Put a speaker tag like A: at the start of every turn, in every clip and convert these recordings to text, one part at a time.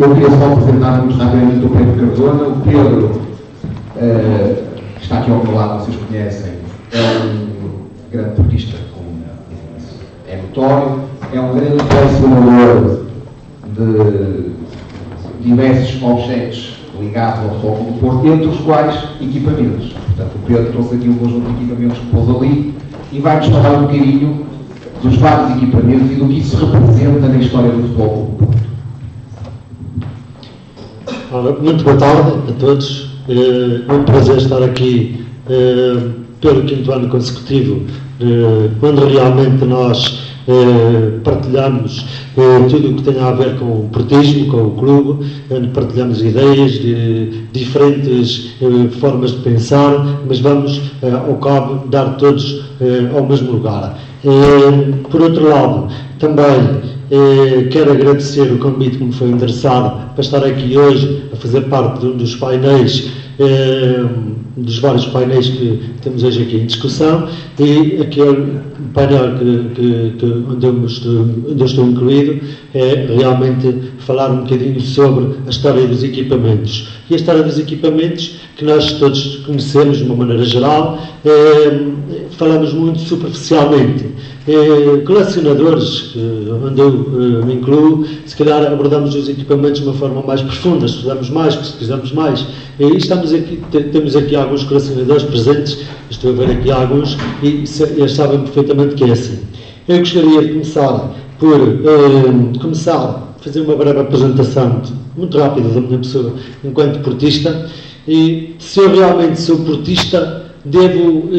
A: Eu queria só apresentar muito rapidamente o Pedro Cardona. O Pedro, que está aqui ao meu lado, vocês conhecem, é um grande portista, é notório, é um grande colecionador de diversos objetos ligados ao Futebol do Porto, entre os quais equipamentos. Portanto, o Pedro trouxe aqui um conjunto de equipamentos que pôs ali e vai-nos falar um bocadinho dos vários equipamentos e do que isso representa na história do Futebol do Porto.
B: Ora, muito boa tarde a todos. É um prazer estar aqui pelo 5º ano consecutivo, onde realmente nós partilhamos tudo o que tem a ver com o portismo, com o clube, onde partilhamos ideias de diferentes formas de pensar, mas vamos, ao cabo, dar todos ao mesmo lugar. Por outro lado, também quero agradecer o convite que me foi endereçado para estar aqui hoje a fazer parte de um dos painéis, dos vários painéis que temos hoje aqui em discussão, e aquele painel onde eu estou incluído é realmente falar um bocadinho sobre a história dos equipamentos. E a história dos equipamentos, que nós todos conhecemos de uma maneira geral, falamos muito superficialmente. Colecionadores, onde eu me incluo, se calhar abordamos os equipamentos de uma forma mais profunda, estudamos mais, pesquisamos mais. E temos aqui alguns colecionadores presentes, estou a ver aqui alguns, e eles sabem perfeitamente que é assim. Eu gostaria de começar por fazer uma breve apresentação muito rápida da minha pessoa enquanto portista, e se eu realmente sou portista, devo,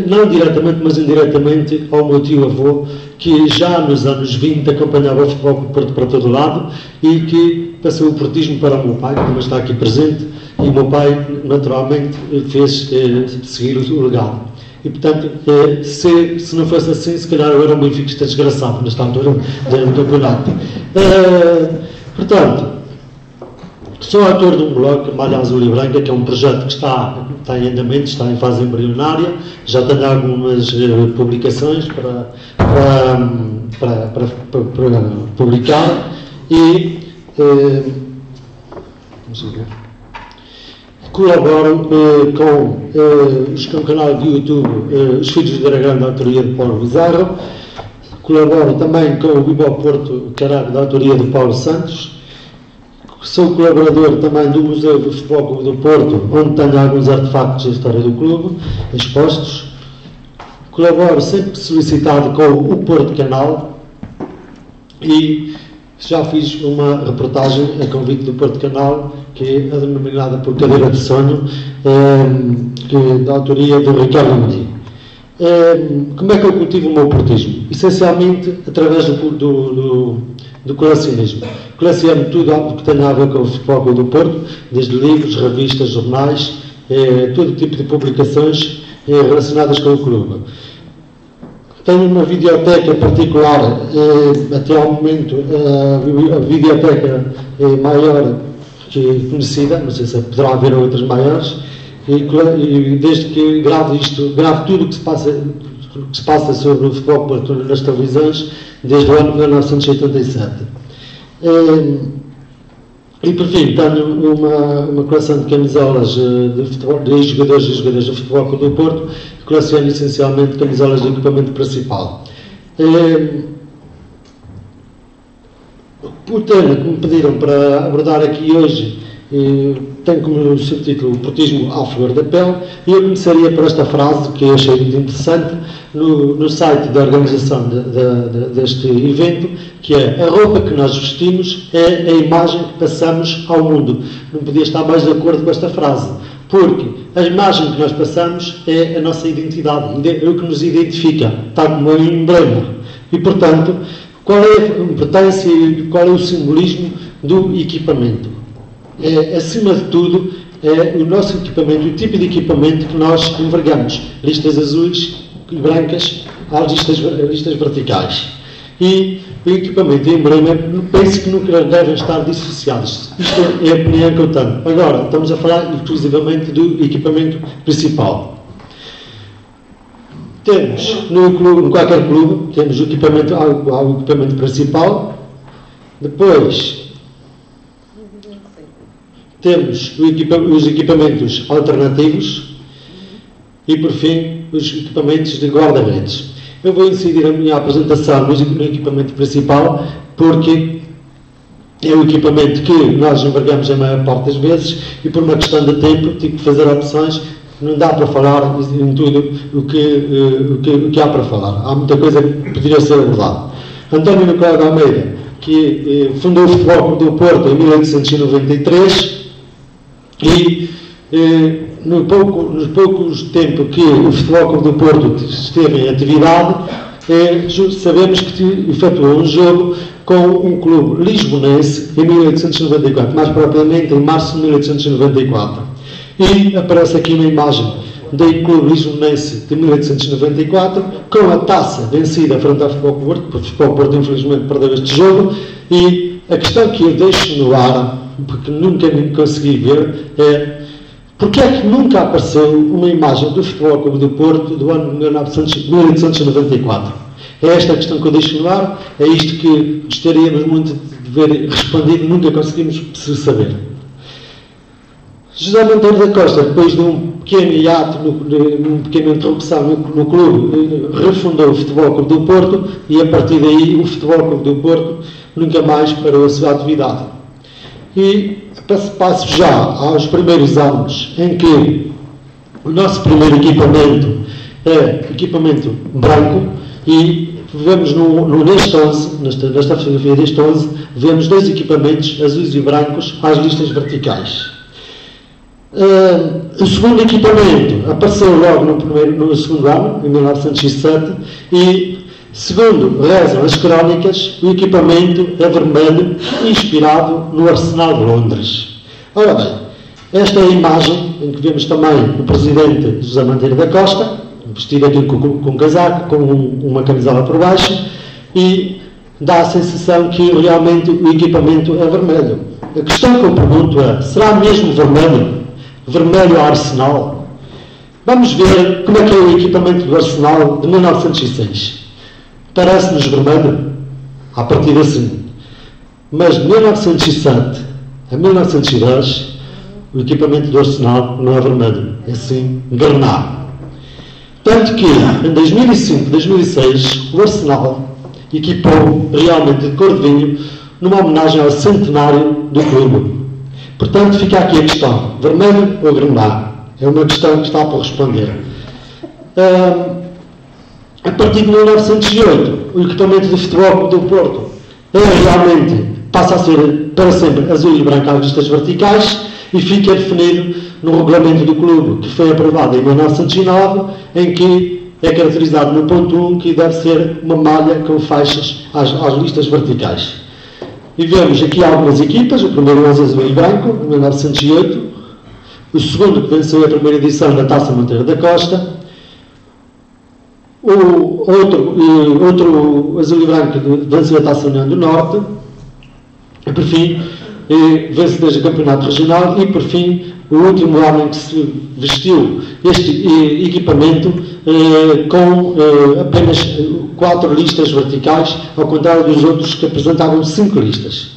B: não diretamente, mas indiretamente, ao meu tio-avô, que já nos anos 20 acompanhava o Futebol do Porto para todo lado e que passou o portismo para o meu pai, que também está aqui presente, e o meu pai, naturalmente, fez seguir o legado. E, portanto, se não fosse assim, se calhar eu era um benfiquista desgraçado nesta altura do campeonato. Portanto, sou autor de um blog, Malha Azul e Branca, que é um projeto que está em andamento, está em fase embrionária, já tenho algumas publicações para publicar, e colaboro com o canal de YouTube Os Filhos do Dragão, da autoria de Paulo Bizarro. Colaboro também com o Viva Porto, que era da autoria de Paulo Santos. Sou colaborador também do Museu do Futebol Clube do Porto, onde tenho alguns artefactos da história do clube expostos. Colaboro sempre solicitado com o Porto Canal e já fiz uma reportagem a convite do Porto Canal, que é denominada por Cadeira de Sonho, da autoria do Ricardo Mendy. Como é que eu cultivo o meu portismo? Essencialmente através do colecionismo. Coleciono tudo o que tem a ver com o Futebol do Porto, desde livros, revistas, jornais, todo tipo de publicações relacionadas com o clube. Tenho uma videoteca particular, até ao momento a videoteca maior que conhecida, não sei se poderá haver outras maiores, e desde que gravo tudo o que se passa sobre o Futebol do Porto nas televisões, desde o ano de 1987. E por fim, tenho uma coleção de camisolas de jogadores e jogadoras do Futebol Clube do Porto, que coleciono essencialmente camisolas de equipamento principal. O tema que me pediram para abordar aqui hoje tem como subtítulo o portismo à flor da pele, e eu começaria por esta frase que eu achei muito interessante no site da organização deste evento, que é: a roupa que nós vestimos é a imagem que passamos ao mundo. Não podia estar mais de acordo com esta frase, porque a imagem que nós passamos é a nossa identidade, é o que nos identifica, tal como um emblema. E, portanto, qual é a importância e qual é o simbolismo do equipamento? Acima de tudo, é o nosso equipamento, o tipo de equipamento que nós envergamos: listas azuis e brancas às listas verticais. E o equipamento e o emblema, penso que nunca devem estar dissociados. Isto é a opinião que eu tenho. Agora, estamos a falar exclusivamente do equipamento principal. Temos, no qualquer clube, temos o equipamento, há o equipamento principal, depois Temos os equipamentos alternativos e, por fim, os equipamentos de guarda-redes. Eu vou incidir a minha apresentação no equipamento principal, porque é o equipamento que nós envergamos a maior parte das vezes e, por uma questão de tempo, tive que fazer opções. Não dá para falar em tudo o que há para falar. Há muita coisa que poderia ser abordada. António Nicolau de Almeida, que fundou o Futebol Clube do Porto em 1893 e nos poucos tempos que o Futebol Clube do Porto esteve em atividade, sabemos que efetuou um jogo com um clube lisbonense em 1894, mais propriamente em março de 1894. E aparece aqui uma imagem do clube lisbonense de 1894, com a taça vencida frente ao Futebol Porto, porque o Futebol Porto infelizmente perdeu este jogo, e a questão que eu deixo no ar, porque nunca consegui ver, é porque é que nunca apareceu uma imagem do Futebol Clube do Porto do ano 1894? É esta a questão que eu deixo no ar, é isto que gostaríamos muito de ver respondido, nunca conseguimos saber. José Monteiro da Costa, depois de um pequeno hiato, uma pequena interrupção no clube, refundou o Futebol Clube do Porto e, a partir daí, o Futebol Clube do Porto nunca mais parou a sua atividade. E passo já aos primeiros anos em que o nosso primeiro equipamento é equipamento branco e vemos neste 11, nesta fotografia deste 11, vemos dois equipamentos azuis e brancos às listas verticais. O segundo equipamento apareceu logo no segundo ano, em 1907, e, segundo rezam as crónicas, o equipamento é vermelho, inspirado no Arsenal de Londres. Ora bem, esta é a imagem em que vemos também o presidente José Monteiro da Costa, vestido aqui com um casaco, com uma camisola por baixo, e dá a sensação que realmente o equipamento é vermelho. A questão que eu pergunto é, será mesmo vermelho? Vermelho Arsenal? Vamos ver como é que é o equipamento do Arsenal de 1906. Parece-nos vermelho? A partir assim. Mas de 1907 a 1910, o equipamento do Arsenal não é vermelho, é sim granado. Tanto que, em 2005, 2006, o Arsenal equipou realmente de cor de vinho numa homenagem ao centenário do clube. Portanto, fica aqui a questão, vermelho ou granado? É uma questão que está por responder. A partir de 1908, o equipamento de futebol do Porto passa a ser para sempre azul e branco às listas verticais e fica definido no regulamento do clube, que foi aprovado em 1909, em que é caracterizado no ponto 1 que deve ser uma malha com faixas às listas verticais. E vemos aqui algumas equipas, o primeiro 11 azul e branco, em 1908, o segundo que venceu a primeira edição da Taça Monteiro da Costa, o outro azul e branco venceu a Taça União do Norte, e por fim, vencedores do Campeonato Regional, e por fim, o último ano em que se vestiu este equipamento com apenas 4 listas verticais, ao contrário dos outros que apresentavam 5 listas.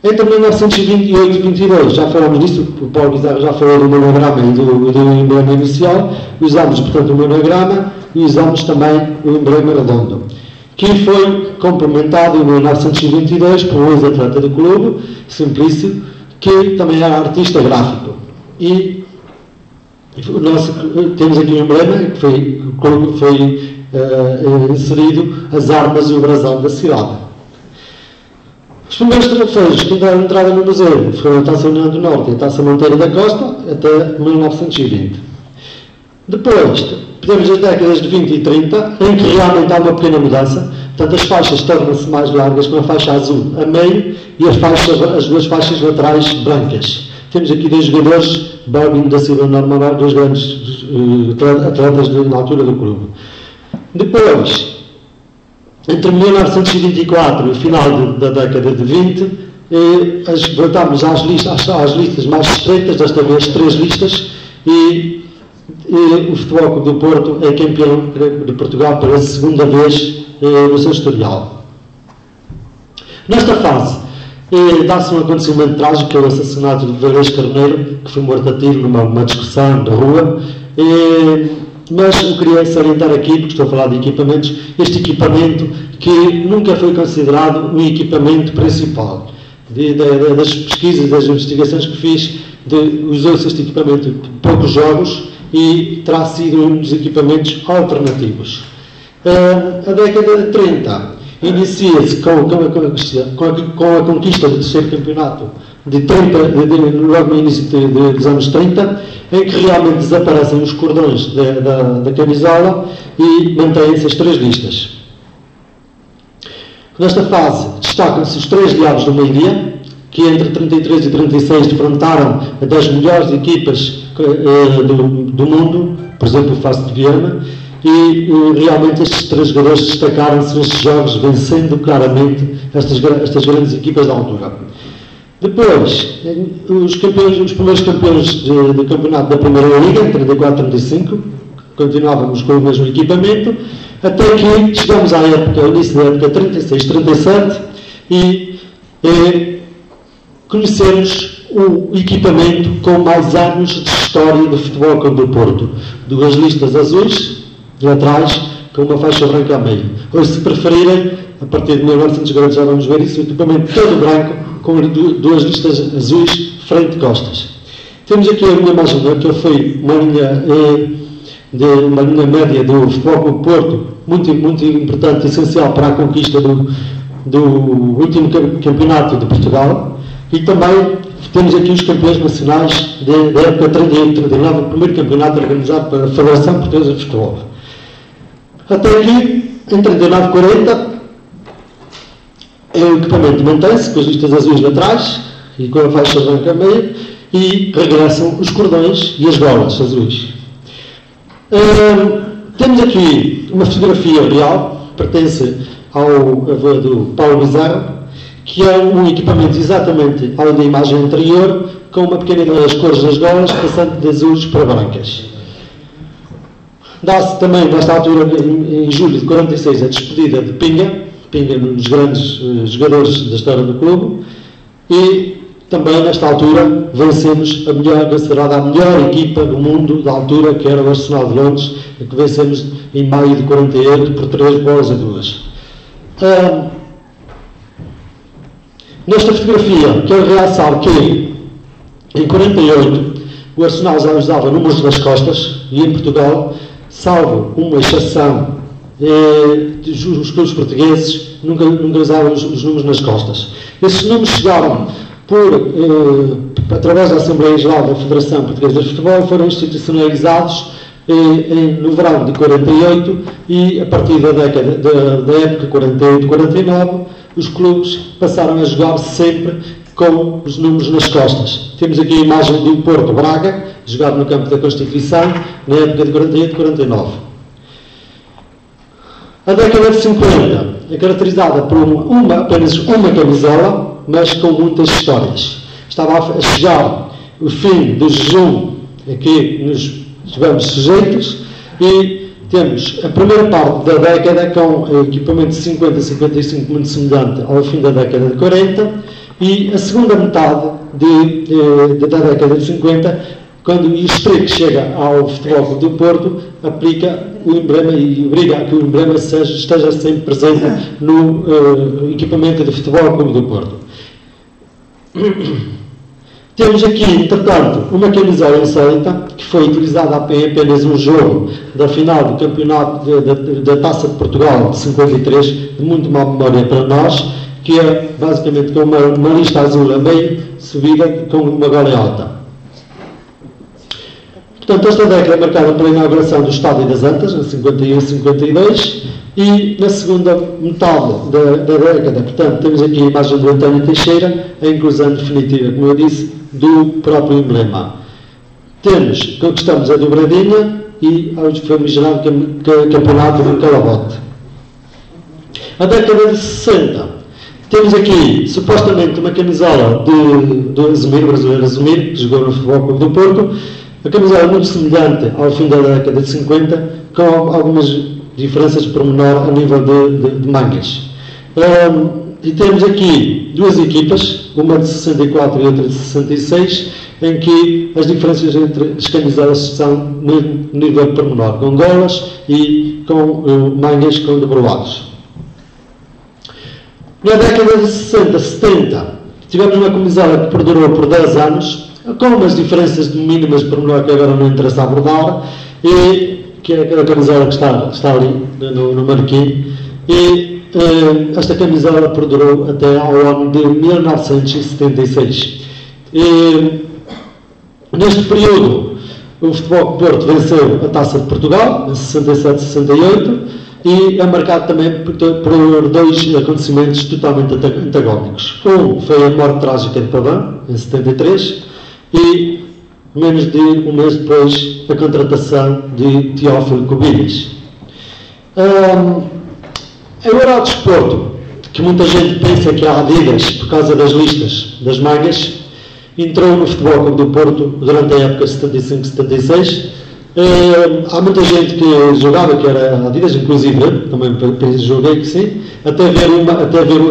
B: Entre 1928 e 1922, já falamos disso, o Paulo Bizarro já falou do monograma e do emblema inicial, usámos, portanto, o monograma e usámos também o emblema redondo, que foi complementado em 1922 por um ex-atleta do clube, Simplício, que também era artista gráfico. E temos aqui um emblema que foi inserido as armas e o brasão da cidade. Os primeiros troféus que deram entrada no museu foram a Taça União do Norte e a Taça Monteiro da Costa até 1920. Depois, temos as décadas de 20 e 30, em que realmente há uma pequena mudança. Portanto, as faixas tornam-se mais largas, com a faixa azul a meio e as duas faixas laterais brancas. Temos aqui dois jogadores, Balbino da Silva e Normal, dois grandes atletas na altura do clube. Depois, entre 1924 e o final da década de 20, voltamos às listas mais estreitas, desta vez 3 listas, e o Futebol Clube do Porto é campeão de Portugal pela segunda vez no seu historial. Nesta fase, E dá-se um acontecimento trágico, que é o assassinato de Varês Carneiro, que foi morto a tiro numa discussão na rua. Mas eu queria salientar aqui, porque estou a falar de equipamentos, este equipamento que nunca foi considerado o equipamento principal. Das pesquisas, das investigações que fiz, usou-se este equipamento de poucos jogos e terá sido um dos equipamentos alternativos. A década de 30 inicia-se com a conquista do terceiro campeonato logo no início dos anos 30, em que realmente desaparecem os cordões da camisola e mantêm-se as 3 listas. Nesta fase destacam-se os 3 diabos do meio-dia, que entre 33 e 36 defrontaram das melhores equipas do mundo, por exemplo, o Fast de Viena, e realmente estes 3 jogadores destacaram-se nestes jogos, vencendo claramente estas grandes equipas da altura. Depois, os primeiros campeões do campeonato da Primeira Liga, em 34-35, continuávamos com o mesmo equipamento, até que chegamos ao início da época 36-37 e conhecemos o equipamento com mais anos de história do Futebol Clube do Porto. 2 listas azuis laterais com uma faixa branca a meio. Ou, se preferirem, a partir de 1940 já vamos ver isso, o equipamento todo branco com 2 listas azuis frente e costas. Temos aqui a linha marginal, que foi uma linha média do Futebol Clube do Porto, muito importante e essencial para a conquista do último campeonato de Portugal. E também temos aqui os campeões nacionais da época 38-39, o primeiro campeonato organizado pela Federação Portuguesa de Futebol. Até aqui, em 39-40, o equipamento mantém-se com as listas azuis laterais e com a faixa branca a meio, e regressam os cordões e as golas azuis. Temos aqui uma fotografia real, pertence ao avô do Paulo Bizarro, que é um equipamento exatamente ao da imagem anterior, com uma pequena ideia das cores das golas, passando de azuis para brancas. Dá-se também, nesta altura, em julho de 46, a despedida de Pinga, um dos grandes jogadores da história do clube, e também, nesta altura, vencemos considerada a melhor equipa do mundo da altura, que era o Arsenal de Londres, que vencemos em maio de 48 por 3-2. Nesta fotografia, quero realçar que, em 48, o Arsenal já usava números nas costas, e em Portugal, salvo uma exceção, os clubes portugueses nunca usavam os números nas costas. Esses números chegaram através da Assembleia Geral da Federação Portuguesa de Futebol, foram institucionalizados no verão de 48, e a partir da época 48-49, os clubes passaram a jogar sempre com os números nas costas. Temos aqui a imagem do Porto Braga, jogado no campo da Constituição, na época de 48-49. A década de 50 é caracterizada por apenas uma camisola, mas com muitas histórias. Estava a chegar o fim do jejum a que nos estivemos sujeitos, e temos a primeira parte da década com o equipamento de 50-55 muito semelhante ao fim da década de 40, e a segunda metade da década de 50, quando o Strick chega ao Futebol Clube do Porto, aplica o emblema e obriga a que o emblema esteja sempre presente no equipamento de Futebol Clube do Porto. Temos aqui, entretanto, uma camisola insólita, que foi utilizada em apenas um jogo da final do campeonato da Taça de Portugal de 53, de muito má memória para nós, que é basicamente com uma lista azul a meio, subida com uma gola alta. Portanto, esta década é marcada pela inauguração do Estádio das Antas, em 51 e 52, e na segunda metade da década, portanto, temos aqui a imagem do António Teixeira, a inclusão definitiva, como eu disse, do próprio emblema. Conquistamos a dobradinha e ao famigerado campeonato do Calabote. A década de 60, temos aqui, supostamente, uma camisola do Azumir, brasileiro Azumir, que jogou no Futebol Clube do Porto, a camisola muito semelhante ao fim da década de 50, com algumas diferenças de pormenor a nível de mangas. E temos aqui duas equipas, uma de 64 e outra de 66, em que as diferenças entre as camisolas são no nível pormenor, com golas e com mangas com debruados. Na década de 60, 70, tivemos uma camisola que perdurou por 10 anos, com umas diferenças mínimas de pormenor que agora não interessa abordar, e que é a camisola que está ali no marquinho. E esta camisola perdurou até ao ano de 1976. Neste período, o Futebol Clube do Porto venceu a Taça de Portugal, em 67-68, e é marcado também por dois acontecimentos totalmente antagónicos. Um foi a morte trágica de Pavão, em 73, e menos de um mês depois, a contratação de Teófilo Cubillas. O Eurodesporto, que muita gente pensa que há Adidas por causa das listas das mangas, entrou no Futebol Clube do Porto durante a época 75-76. Há muita gente que jogava que era Adidas, inclusive eu também joguei que sim, até ver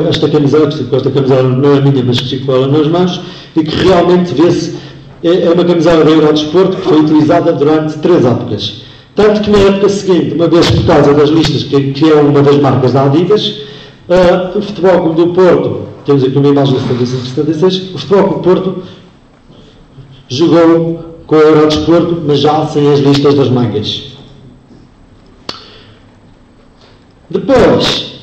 B: esta camisola, que esta camisola não é minha, mas que ficou ela nas mãos, e que realmente vê-se, é uma camisola do Eurodesporto que foi utilizada durante 3 épocas. Tanto que na época seguinte, uma vez por causa das listas, que é uma das marcas da Adidas, o Futebol Clube do Porto, temos aqui uma imagem de 75-76, o Futebol Clube do Porto jogou com o Eurodesporto, mas já sem as listas das mangas. Depois,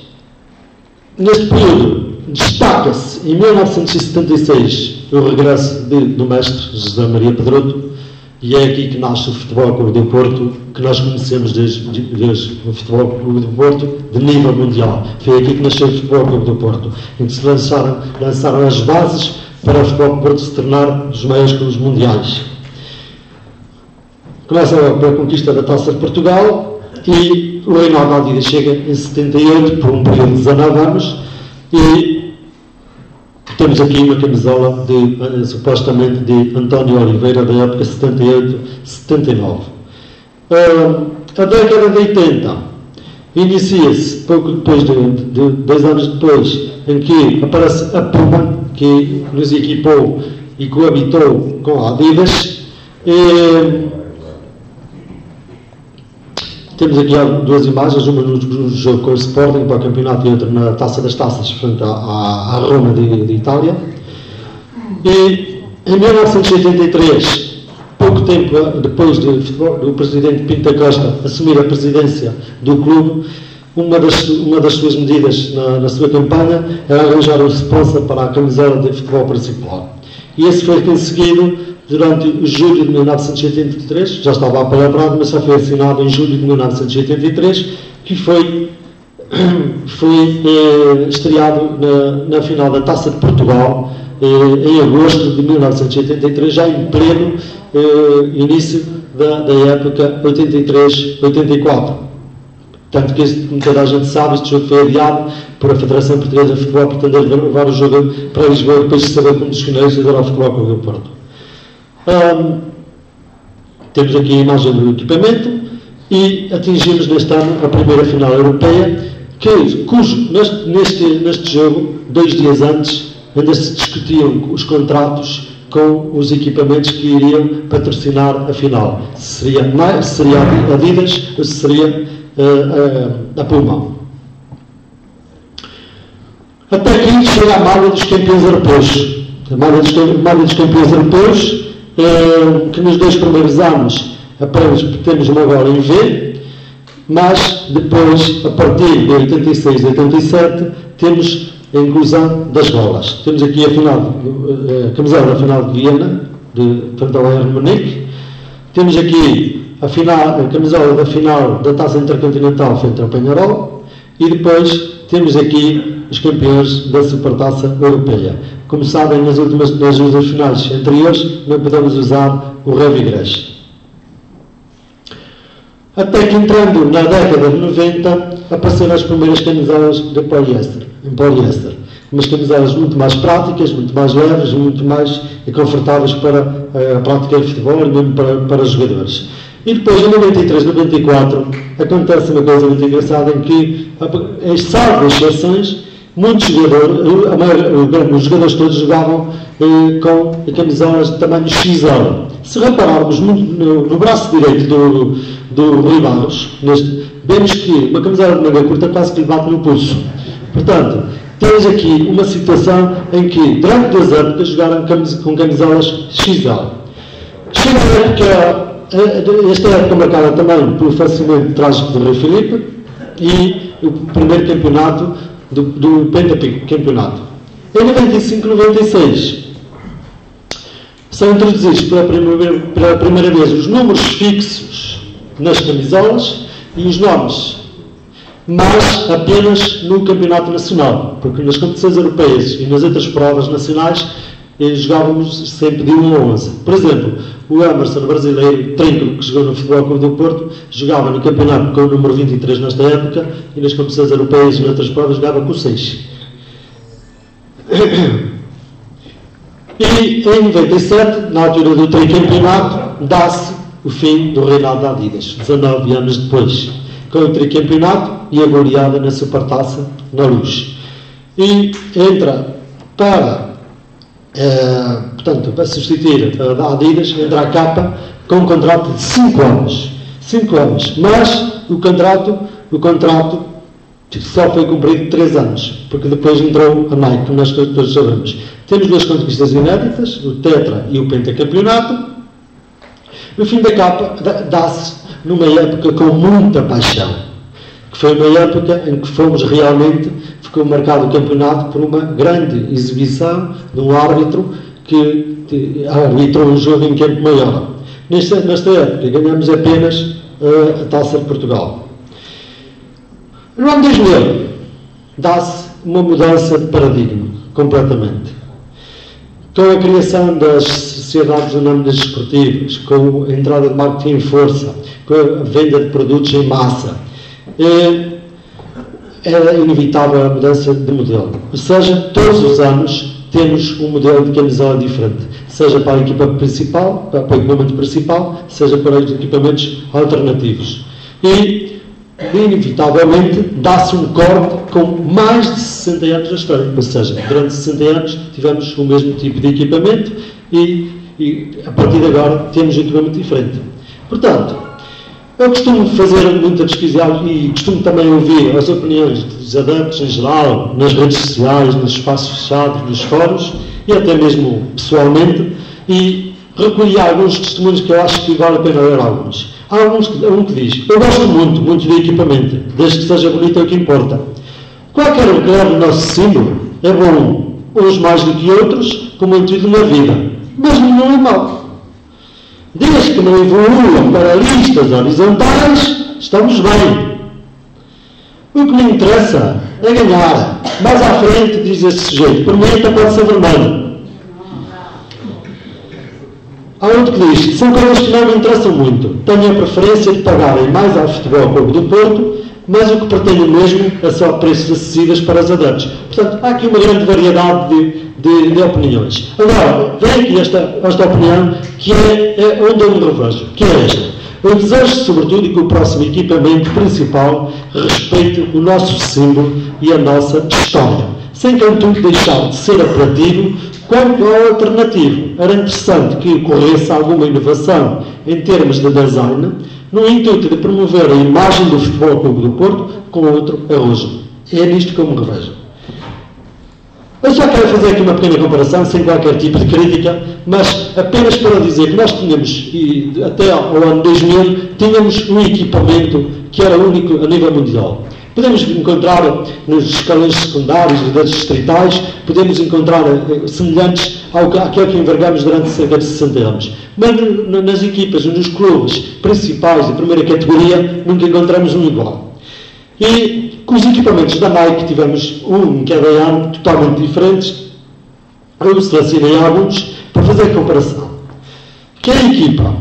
B: neste período, destaca-se em 1976 o regresso do mestre José Maria Pedroto, e é aqui que nasce o Futebol Clube do Porto, que nós conhecemos desde o Futebol Clube do Porto de nível mundial. Foi aqui que nasceu o Futebol Clube do Porto, em que se lançaram as bases para o Futebol Clube do Porto se tornar dos maiores clubes mundiais. Começa pela conquista da Taça de Portugal e o Reinaldo Adidas chega em 78 por um período de 19 anos e temos aqui uma camisola supostamente de António Oliveira da época 78-79. A década de 80 inicia-se pouco depois de 2 anos depois, em que aparece a Puma, que nos equipou e coabitou com a Adidas. Temos aqui duas imagens, uma no jogo com o Sporting para o campeonato e outra na Taça das Taças, frente à Roma de Itália. E em 1983, pouco tempo depois do presidente Pinto da Costa assumir a presidência do clube, uma das suas medidas na sua campanha era arranjar um sponsor para a camisola de futebol principal. E esse foi conseguido durante julho de 1983, já estava apalavrado, mas só foi assinado em julho de 1983, que foi estreado na final da Taça de Portugal, em agosto de 1983, já em pleno início da época 83-84. Tanto que, como toda a gente sabe, este jogo foi adiado por a Federação Portuguesa de Futebol, pretender levar o jogo para Lisboa, depois de saber como dos finais era o Futebol Clube do Porto. Temos aqui a imagem do equipamento e atingimos neste ano a primeira final europeia, neste jogo, 2 dias antes, ainda se discutiam os contratos com os equipamentos que iriam patrocinar a final. Se seria a Adidas ou se seria a Puma. Até aqui chega a malha dos campeões europeus. A malha dos campeões europeus, que nos 2 primeiros anos apenas temos uma bola em V, mas depois, a partir de 86 e 87, temos a inclusão das bolas. Temos aqui a camisola da final de Viena, frente ao Bayern Munique. Temos aqui a camisola da final da Taça Intercontinental frente ao Peñarol. E depois temos aqui os campeões da Supertaça Europeia. Como sabem, nas últimas finais anteriores não podemos usar o Revigres. Até que, entrando na década de 90, apareceram as primeiras camisolas de poliéster, em poliéster. Umas camisolas muito mais práticas, muito mais leves, muito mais confortáveis para a prática de futebol e mesmo para os jogadores. E depois, em 93, 94, acontece uma coisa muito engraçada em que, salvo exceções, muitos jogadores, os jogadores todos jogavam com camisolas de tamanho XL. Se repararmos no braço direito do Rui Barros, vemos que uma camisola de manga curta quase que lhe bate no pulso. Portanto, temos aqui uma situação em que, durante 2 épocas, jogaram com camisolas XL. Chega a época, esta época marcada também pelo falecimento trágico do Rei Filipe e o primeiro campeonato do pentacampeonato. Em 95-96 são introduzidos pela primeira vez os números fixos nas camisolas e os nomes, mas apenas no campeonato nacional, porque nas competições europeias e nas outras provas nacionais jogávamos sempre de 1 a 11. Por exemplo, o Emerson, brasileiro, Trinco, que jogou no Futebol Clube do Porto, jogava no campeonato com o número 23 nesta época e nas competições europeias e noutras provas jogava com o 6. E em 97, na altura do tricampeonato, dá-se o fim do reinado da Adidas, 19 anos depois, com o tricampeonato e a goleada na Supertaça na Luz. E entra para substituir a Adidas, entra a Capa com um contrato de 5 anos. 5 anos. Mas o contrato só foi cumprido 3 anos, porque depois entrou a Nike, como nós todos sabemos. Temos 2 conquistas inéditas, o Tetra e o Pentacampeonato. O fim da Capa dá-se numa época com muita paixão, que foi uma época em que ficou marcado o campeonato por uma grande exibição de um árbitro que arbitrou um jogo em campo maior. Nesta época ganhamos apenas a Taça de Portugal. No ano 2000 dá-se uma mudança de paradigma, completamente. Com a criação das sociedades anónimas esportivas, com a entrada de marketing em força, com a venda de produtos em massa, era inevitável a mudança de modelo. Ou seja, todos os anos temos um modelo de camisola diferente, seja para a equipa principal, para o equipamento principal, seja para os equipamentos alternativos. E, inevitavelmente, dá-se um corte com mais de 60 anos da história. Ou seja, durante 60 anos tivemos o mesmo tipo de equipamento e a partir de agora temos um equipamento diferente. Portanto, eu costumo fazer muita pesquisa e costumo também ouvir as opiniões dos adeptos em geral, nas redes sociais, nos espaços fechados, nos fóruns e até mesmo pessoalmente, e recolhi alguns testemunhos que eu acho que vale a pena ler alguns. Há um que diz: eu gosto muito do equipamento, desde que seja bonito é o que importa. Qualquer um que leve o nosso símbolo é bom, uns mais do que outros, como em tudo na vida, mas não é mau. Desde que não evoluam para listas horizontais, estamos bem. O que me interessa é ganhar. Mais à frente, diz esse sujeito, por mim até pode ser vermelho. Há outro que diz: são coisas que não me interessam muito. Tenho a preferência de pagarem mais ao Futebol Clube do Porto, mas o que pretendo mesmo é só preços acessíveis para os adeptos. Portanto, há aqui uma grande variedade de opiniões. Agora, vem aqui esta opinião, que é onde eu me revejo, que é esta. Eu desejo, sobretudo, que o próximo equipamento principal respeite o nosso símbolo e a nossa história, sem contudo deixar de ser apelativo quanto ao alternativo. Era interessante que ocorresse alguma inovação em termos de design, no intuito de promover a imagem do Futebol Clube do Porto com outro arrojo. É nisto que eu me revejo. Eu só quero fazer aqui uma pequena comparação, sem qualquer tipo de crítica, mas apenas para dizer que nós tínhamos, e até ao ano 2000, tínhamos um equipamento que era único a nível mundial. Podemos encontrar nos escalões secundários das distritais, podemos encontrar semelhantes àquele que envergamos durante cerca de 60 anos. Mas nas equipas, nos clubes principais de primeira categoria, nunca encontramos um igual. E com os equipamentos da Nike tivemos um em cada ano, totalmente diferentes. Eu selecionei alguns para fazer a comparação. Que a equipa,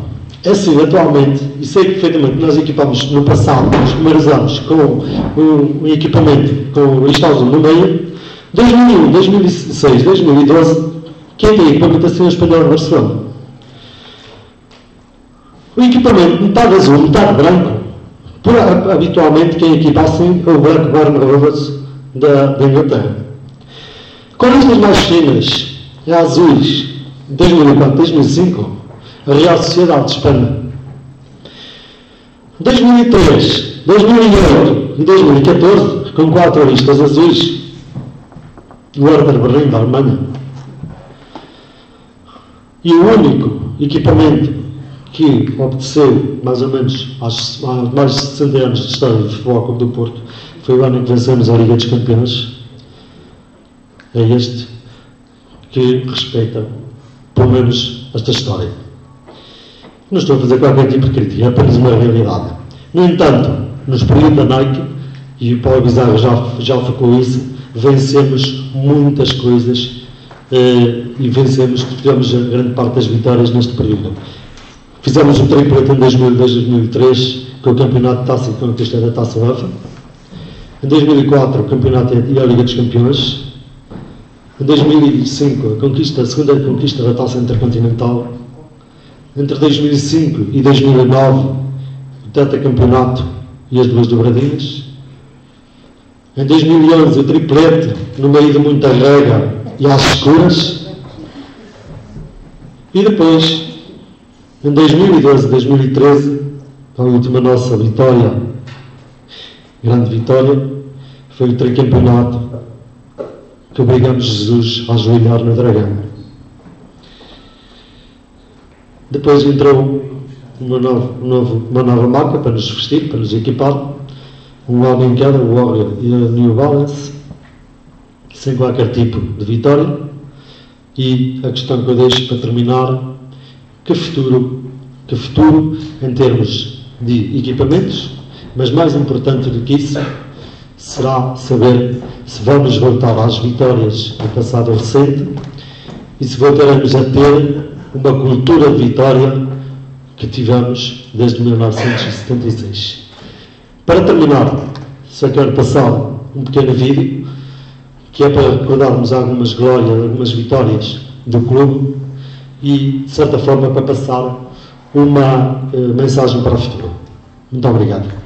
B: assim, atualmente, e sei perfeitamente que nós equipamos no passado, nos primeiros anos, com um equipamento com o Listalzão no meio, 2001, 2006, 2012, quem tem equipamento assim é o Espanhol de Barcelona. O equipamento metade azul, metade branco. Habitualmente quem equipa assim é o Blackburn Rovers da Inglaterra. Com listas mais finas e azuis, 2004, 2005, a Real Sociedade de Espanha. 2003, 2008 e 2014, com 4 listas azuis, o Werder Berlim da Alemanha. E o único equipamento que obedeceu mais ou menos aos mais de 60 anos de história do Futebol Clube do Porto foi o ano em que vencemos a Liga dos Campeões. É este que respeita, pelo menos, esta história. Não estou a fazer qualquer tipo de crítica, é apenas uma realidade. No entanto, nos períodos da Nike, e o Paulo Bizarro já focou isso, vencemos muitas coisas e tivemos a grande parte das vitórias neste período. Fizemos o triplete em 2002-2003 com o campeonato de taça e conquista da Taça UEFA. Em 2004, o campeonato e a Liga dos Campeões. Em 2005, a segunda conquista da Taça Intercontinental. Entre 2005 e 2009, o tetracampeonato e as 2 dobradinhas. Em 2011, o triplete, no meio de muita rega e às escuras. E depois, em 2012 e 2013, a última nossa vitória, grande vitória, foi o tricampeonato que obrigamos Jesus a ajoelhar no Dragão. Depois entrou uma nova marca para nos vestir, para nos equipar, um Alvin Keller, o Warrior e a New Balance, sem qualquer tipo de vitória. E a questão que eu deixo para terminar: que futuro em termos de equipamentos, mas mais importante do que isso será saber se vamos voltar às vitórias do passado recente e se voltaremos a ter uma cultura de vitória que tivemos desde 1976. Para terminar, só quero passar um pequeno vídeo que é para recordarmos algumas glórias, algumas vitórias do clube e, de certa forma, para passar uma mensagem para o futuro. Muito obrigado.